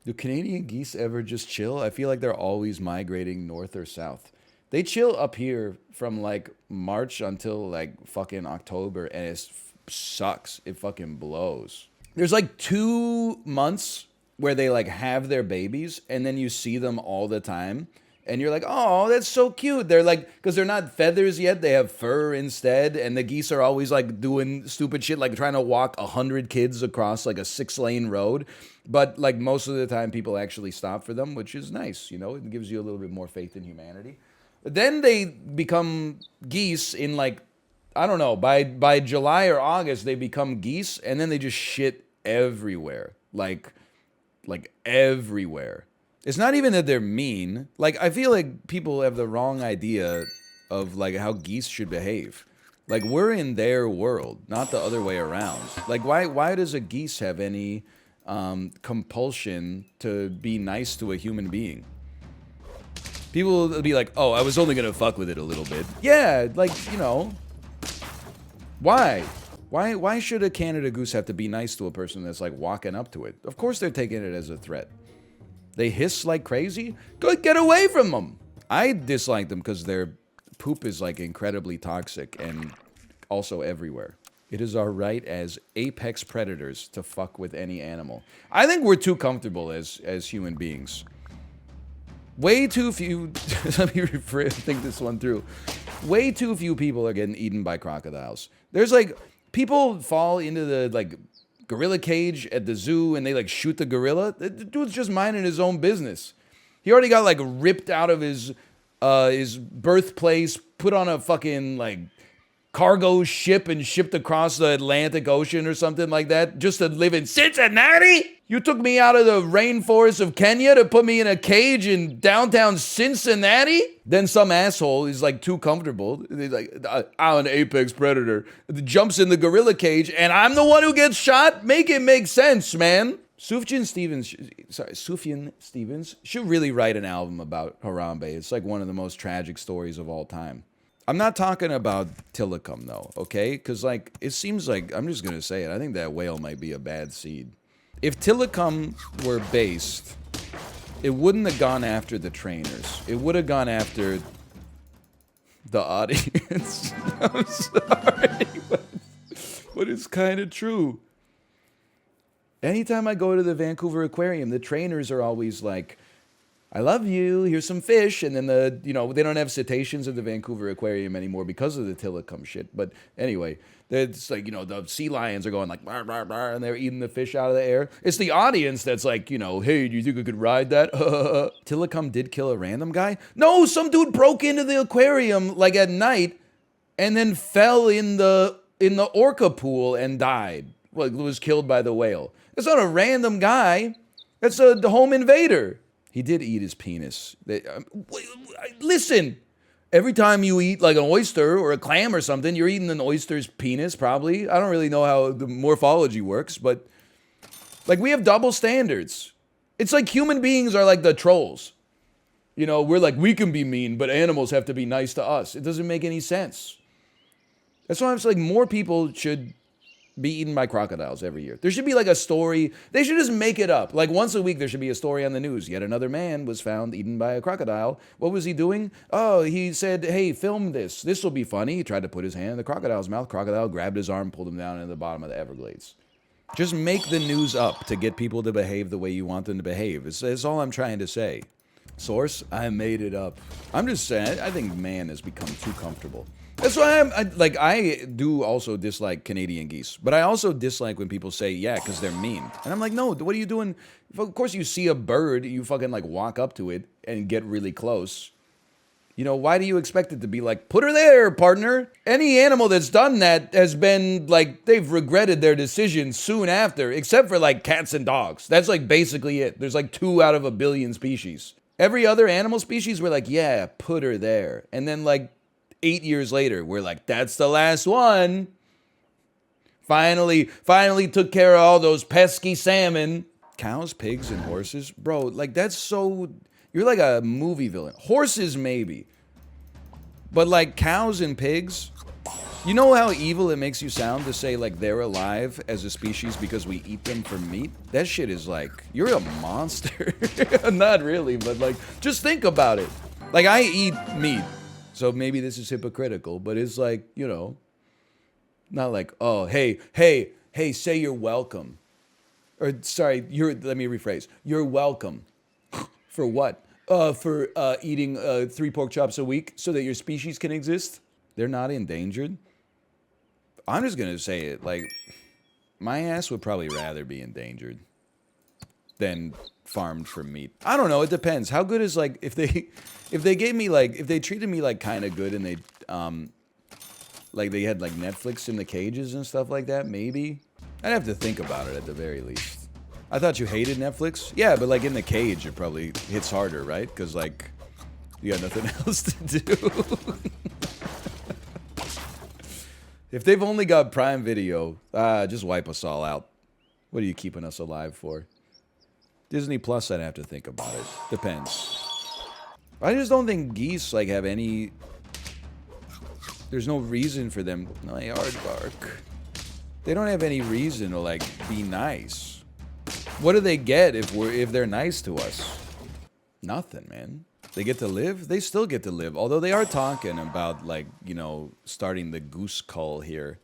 Do Canadian geese ever just chill? I feel like they're always migrating north or south. They chill up here from like March until like fucking October, and it sucks. It fucking blows. There's like 2 months where they like have their babies, and then you see them all the time. And you're like, oh, that's so cute. They're like, because they're not feathers yet, they have fur instead. And the geese are always like doing stupid shit, like trying to walk 100 kids across like a 6-lane road. But like most of the time, people actually stop for them, which is nice. You know, it gives you a little bit more faith in humanity. But then they become geese in like, I don't know, by July or August, they become geese, and then they just shit everywhere. Like everywhere. It's not even that they're mean. Like, I feel like people have the wrong idea of, like, how geese should behave. Like, we're in their world, not the other way around. Like, why does a geese have any compulsion to be nice to a human being? People will be like, oh, I was only gonna fuck with it a little bit. Yeah, like, you know. Why? Why should a Canada goose have to be nice to a person that's, like, walking up to it? Of course they're taking it as a threat. They hiss like crazy? Go get away from them! I dislike them because their poop is like incredibly toxic and also everywhere. It is our right as apex predators to fuck with any animal. I think we're too comfortable as human beings. Way too few, let me think this one through. Way too few people are getting eaten by crocodiles. There's like, people fall into the like gorilla cage at the zoo and they like shoot the gorilla. The dude's just minding his own business. He already got like ripped out of his birthplace, put on a fucking like cargo ship and shipped across the Atlantic Ocean or something like that just to live in Cincinnati. You took me out of the rainforest of Kenya to put me in a cage in downtown Cincinnati? Then some asshole is like too comfortable. He's like, I'm an apex predator. Jumps in the gorilla cage and I'm the one who gets shot? Make it make sense, man. Sufjan Stevens should really write an album about Harambe. It's like one of the most tragic stories of all time. I'm not talking about Tilikum though, okay? Because like, it seems like, I'm just gonna say it, I think that whale might be a bad seed. If Tilikum were based, it wouldn't have gone after the trainers. It would have gone after the audience. I'm sorry, but it's kind of true. Anytime I go to the Vancouver Aquarium, the trainers are always like, I love you, here's some fish. And then they don't have cetaceans at the Vancouver Aquarium anymore because of the Tilikum shit. But anyway, it's like, the sea lions are going like, bar, bar, bar, and they're eating the fish out of the air. It's the audience that's like, hey, do you think I could ride that? Tilikum did kill a random guy? No, some dude broke into the aquarium like at night and then fell in the orca pool and died. Well, was killed by the whale. It's not a random guy. That's a home invader. He did eat his penis. Listen, every time you eat like an oyster or a clam or something, you're eating an oyster's penis, probably. I don't really know how the morphology works, but like we have double standards. It's like human beings are like the trolls. We're like, we can be mean, but animals have to be nice to us. It doesn't make any sense. That's why I'm like, more people should be eaten by crocodiles every year. There should be like a story. They should just make it up. Like once a week, there should be a story on the news. Yet another man was found eaten by a crocodile. What was he doing? Oh, he said, hey, film this. This will be funny. He tried to put his hand in the crocodile's mouth. Crocodile grabbed his arm, pulled him down into the bottom of the Everglades. Just make the news up to get people to behave the way you want them to behave. It's all I'm trying to say. Source, I made it up. I'm just saying, I think man has become too comfortable. That's why I do also dislike Canadian geese, but I also dislike when people say, yeah, because they're mean. And I'm like, no, what are you doing? Of course you see a bird, you fucking like walk up to it and get really close. Why do you expect it to be like, put her there, partner? Any animal that's done that has been like, they've regretted their decision soon after, except for like cats and dogs. That's like basically it. There's like 2 out of a billion species. Every other animal species, we're like, yeah, put her there. And then like, 8 years later, we're like, that's the last one. Finally took care of all those pesky salmon. Cows, pigs, and horses? Bro, like that's so, you're like a movie villain. Horses, maybe. But like cows and pigs, You know how evil it makes you sound to say, like, they're alive as a species because we eat them for meat? That shit is like, you're a monster. Not really, but, like, just think about it. Like, I eat meat, so maybe this is hypocritical, but it's like, you know, not like, oh, hey, say you're welcome. Or, sorry, let me rephrase. You're welcome. For what? For eating 3 pork chops a week so that your species can exist? They're not endangered? I'm just gonna say it, like, my ass would probably rather be endangered than farmed for meat. I don't know, it depends. How good is, like, if they gave me, like, if they treated me, like, kind of good and they, like, they had, like, Netflix in the cages and stuff like that, maybe? I'd have to think about it at the very least. I thought you hated Netflix? Yeah, but, like, in the cage, it probably hits harder, right? Because, like, you got nothing else to do. If they've only got Prime Video, just wipe us all out. What are you keeping us alive for? Disney Plus, I'd have to think about it. Depends. I just don't think geese, like, have any... There's no reason for them... No, they aardvark. They don't have any reason to, like, be nice. What do they get if they're nice to us? Nothing, man. They get to live? They still get to live. Although they are talking about, like, you know, starting the goose cull here.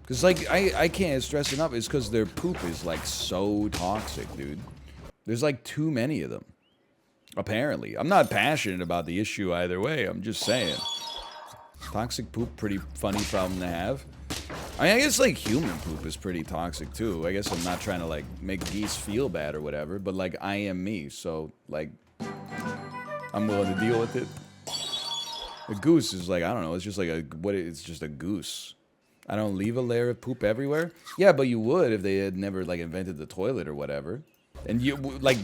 Because, like, I can't stress enough. It's because their poop is, like, so toxic, dude. There's, like, too many of them. Apparently. I'm not passionate about the issue either way. I'm just saying. Toxic poop, pretty funny problem to have. I mean, I guess, like, human poop is pretty toxic, too. I guess I'm not trying to, like, make geese feel bad or whatever. But, like, I am me. So, like... I'm willing to deal with it. A goose is like, I don't know, it's just like it's just a goose. I don't leave a layer of poop everywhere. Yeah, but you would if they had never, like, invented the toilet or whatever. And you, like,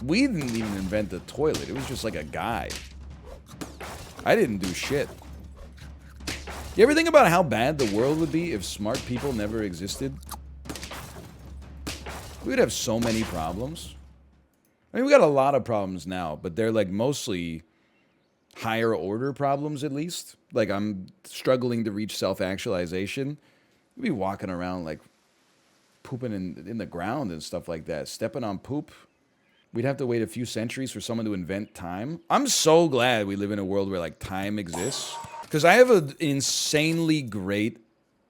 we didn't even invent the toilet. It was just like a guy. I didn't do shit. You ever think about how bad the world would be if smart people never existed? We would have so many problems. I mean, we got a lot of problems now, but they're, like, mostly higher order problems, at least. Like, I'm struggling to reach self-actualization. We'd be walking around, like, pooping in the ground and stuff like that. Stepping on poop. We'd have to wait a few centuries for someone to invent time. I'm so glad we live in a world where, like, time exists. Because I have an insanely great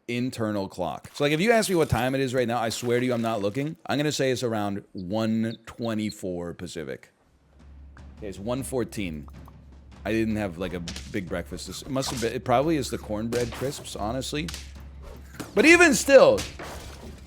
internal clock. So, like, if you ask me what time it is right now, I swear to you I'm not looking. I'm going to say it's around 1:24 Pacific. Okay, it's 1:14. I didn't have, like, a big breakfast. It must have been, it probably is the cornbread crisps, honestly. But even still,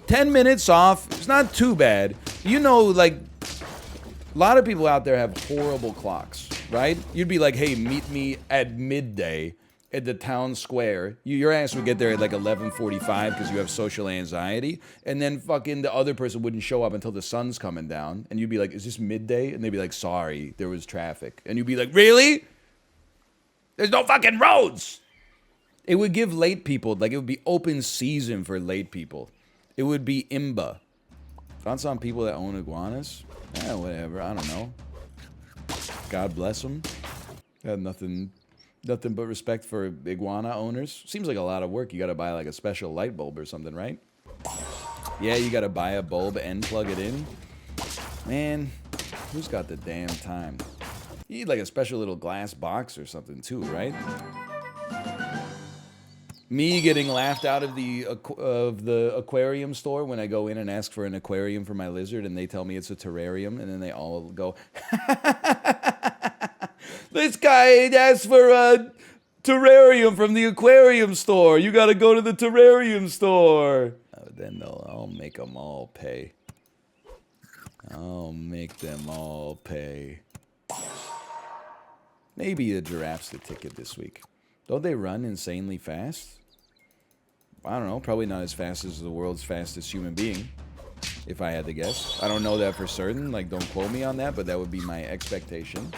10 minutes off, it's not too bad. You know, like, a lot of people out there have horrible clocks, right? You'd be like, hey, meet me at midday at the town square. Your ass would get there at like 11:45 because you have social anxiety, and then fucking the other person wouldn't show up until the sun's coming down, and you'd be like, is this midday? And they'd be like, sorry, there was traffic. And you'd be like, really? There's no fucking roads! It would give late people, like, it would be open season for late people. It would be IMBA. Thoughts on people that own iguanas? Whatever, I don't know. God bless them. I have nothing but respect for iguana owners. Seems like a lot of work. You gotta buy, like, a special light bulb or something, right? Yeah, you gotta buy a bulb and plug it in. Man, who's got the damn time? You need, like, a special little glass box or something too, right? Me getting laughed out of the aquarium store when I go in and ask for an aquarium for my lizard, and they tell me it's a terrarium, and then they all go, this guy asked for a terrarium from the aquarium store. You gotta go to the terrarium store. Then I'll make them all pay. I'll make them all pay. Maybe the giraffe's the ticket this week. Don't they run insanely fast? I don't know. Probably not as fast as the world's fastest human being, if I had to guess. I don't know that for certain. Like, don't quote me on that, but that would be my expectation.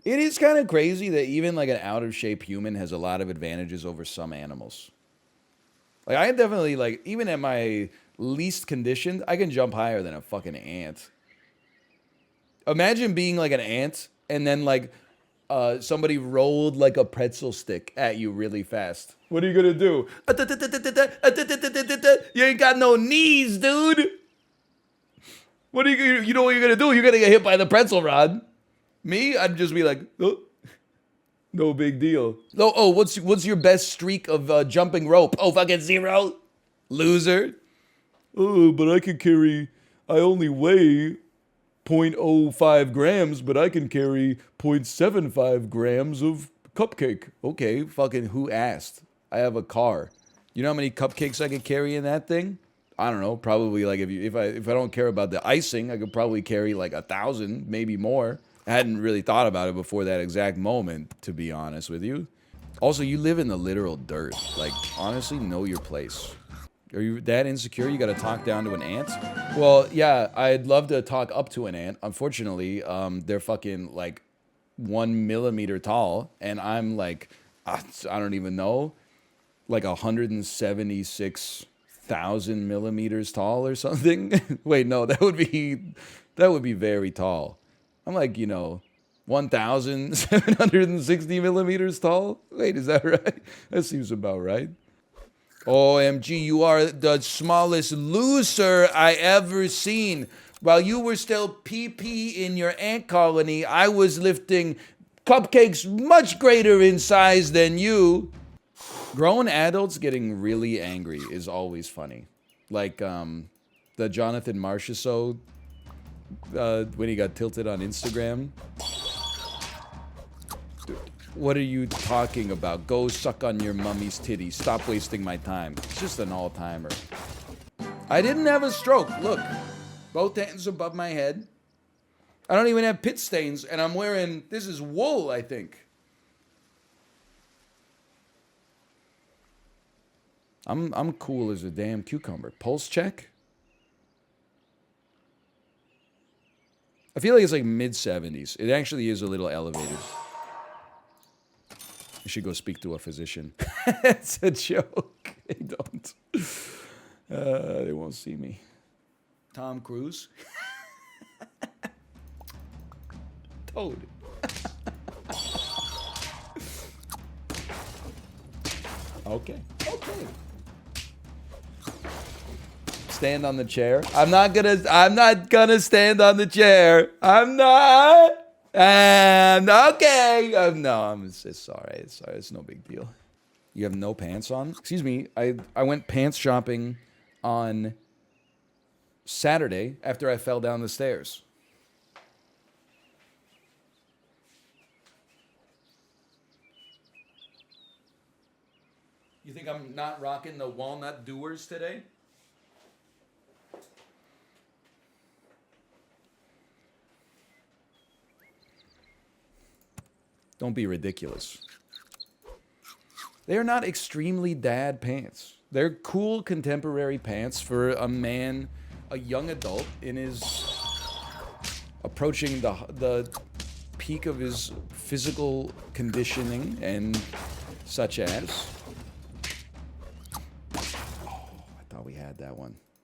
It is kind of crazy that even, like, an out-of-shape human has a lot of advantages over some animals. Like, I definitely, like, even at my least conditioned, I can jump higher than a fucking ant. Imagine being, like, an ant and then, like, somebody rolled like a pretzel stick at you really fast. What are you gonna do? You ain't got no knees, dude. What are you know what you're gonna do? You're gonna get hit by the pretzel rod. Me, I'd just be like, oh, no big deal. Oh, what's your best streak of jumping rope? Oh, fucking 0, loser. Oh, but I only weigh 0.05 grams, but I can carry 0.75 grams of cupcake. Okay, fucking who asked? I have a car. You know how many cupcakes I could carry in that thing? I don't know. Probably like if I don't care about the icing, I could probably carry like 1,000, maybe more. I hadn't really thought about it before that exact moment, to be honest with you. Also, you live in the literal dirt. Like, honestly, know your place. Are you that insecure you gotta talk down to an ant? Well, yeah, I'd love to talk up to an ant. Unfortunately, they're fucking like 1 millimeter tall, and I'm like, I don't even know, like 176,000 millimeters tall or something. Wait, no, that would be very tall. I'm like, 1,760 millimeters tall. Wait, is that right? That seems about right. OMG, you are the smallest loser I ever seen. While you were still PP in your ant colony, I was lifting cupcakes much greater in size than you. Grown adults getting really angry is always funny. Like the Jonathan Marchessault when he got tilted on Instagram. What are you talking about? Go suck on your mummy's titty. Stop wasting my time. It's just an all-timer. I didn't have a stroke. Look, both hands above my head. I don't even have pit stains, and I'm wearing, this is wool, I think. I'm cool as a damn cucumber. Pulse check? I feel like it's like mid-70s. It actually is a little elevated. You should go speak to a physician. It's a joke. They don't. They won't see me. Tom Cruise. Toad. Okay. Stand on the chair. I'm not gonna stand on the chair. I'm not. And okay. No, it's all right. It's all right. It's no big deal. You have no pants on? Excuse me. I went pants shopping on Saturday after I fell down the stairs. You think I'm not rocking the walnut doers today? Don't be ridiculous. They are not extremely dad pants. They're cool contemporary pants for a man, a young adult in his approaching the peak of his physical conditioning and such as. Oh, I thought we had that one.